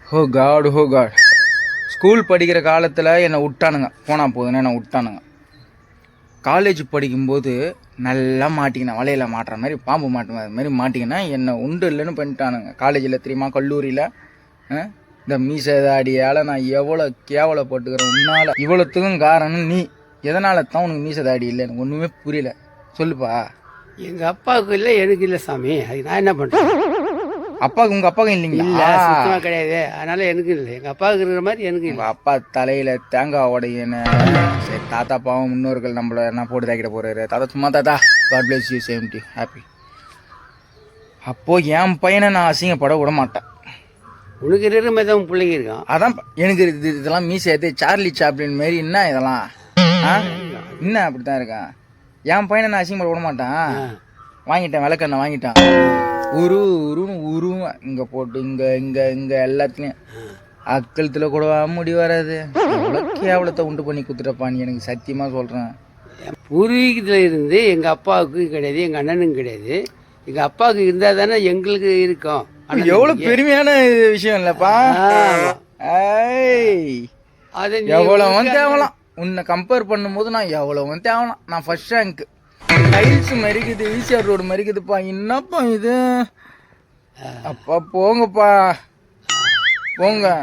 ஹோ காட் ஹோ God. School படிக்கிற காலத்தில் என்னை விட்டானுங்க, போனால் போதுன்னு என்னை விட்டானுங்க. காலேஜ் படிக்கும்போது நல்லா மாட்டிக்கினேன், வலையில் மாட்டுற மாதிரி, பாம்பு மாட்டுவேன் அது மாதிரி மாட்டிக்கினேன். என்னை உண்டு இல்லைன்னு பண்ணிட்டானுங்க. காலேஜில் தெரியுமா, கல்லூரியில் இந்த மீசதாடியால் நான் எவ்வளோ கேவலப்பட்டுக்கிறேன். உன்னால் இவ்வளோத்துக்கும் காரணம் நீ. எதனால தான் உனக்கு மீசதாடி இல்லை, எனக்கு ஒன்றுமே புரியல, சொல்லுப்பா. எங்கள் அப்பாவுக்கு இல்லை, எனக்கு இல்லை சாமி. அது நான் என்ன பண்ணுறேன்? அப்பாவுக்கு உங்கள் அப்பாவுக்கும் இல்லைங்களா? இல்லை, சுத்தமாக கிடையாது. அதனால் எனக்கு இல்லை. எங்கள் அப்பாவுக்கு இருக்கிற மாதிரி எனக்கு இல்லை. உங்கள் அப்பா தலையில் தேங்காய் உடையன்னு. சரி, தாத்தா பாவம் முன்னோர்கள் நம்மளை என்ன போட்டு தாக்கிட்ட போகிறாரு. தாத்தா சும்மா தாத்தா, God bless you, same to happy. அப்போது என் பையனை நான் அசிங்கப்பட விட மாட்டேன். உனக்கு இருக்கிற மாதிரி தான் பிள்ளைங்க இருக்கான். அதான் எனக்கு இதெல்லாம் மீசேத்து சார்லி சாப்ளின் மாரி. என்ன இதெல்லாம் என்ன அப்படி தான் இருக்கான். என் பையனை நான் அசிங்கப்பட விட மாட்டான். வாங்கிட்டேன், விளக்கண்ணை வாங்கிட்டான். உருன்னு இங்கே போட்டு இங்கே இங்கே இங்கே எல்லாத்துலேயும் அக்கலத்தில் கூட முடி வராது. எவ்வளோ கேவலத்தை உண்டு பண்ணி குத்துட்டப்பான்னு எனக்கு சத்தியமாக சொல்கிறேன். பூர்வீகத்தில் இருந்து எங்கள் அப்பாவுக்கு கிடையாது, எங்கள் அண்ணனுக்கும் கிடையாது. எங்கள் அப்பாவுக்கு இருந்தால் தானே எங்களுக்கு இருக்கும். எவ்வளோ பெருமையான விஷயம் இல்லைப்பா. அது எவ்வளோ தேவலாம். உன்னை கம்பேர் பண்ணும்போது நான் எவ்வளோ தேவலாம். நான் ஃபர்ஸ்ட் ரேங்க். டைல்ஸ் மறிக்குது, ஈசிஆர் ரோடு மறிக்குதுப்பா. என்னப்பா இது? அப்பா போங்கப்பா, போங்க.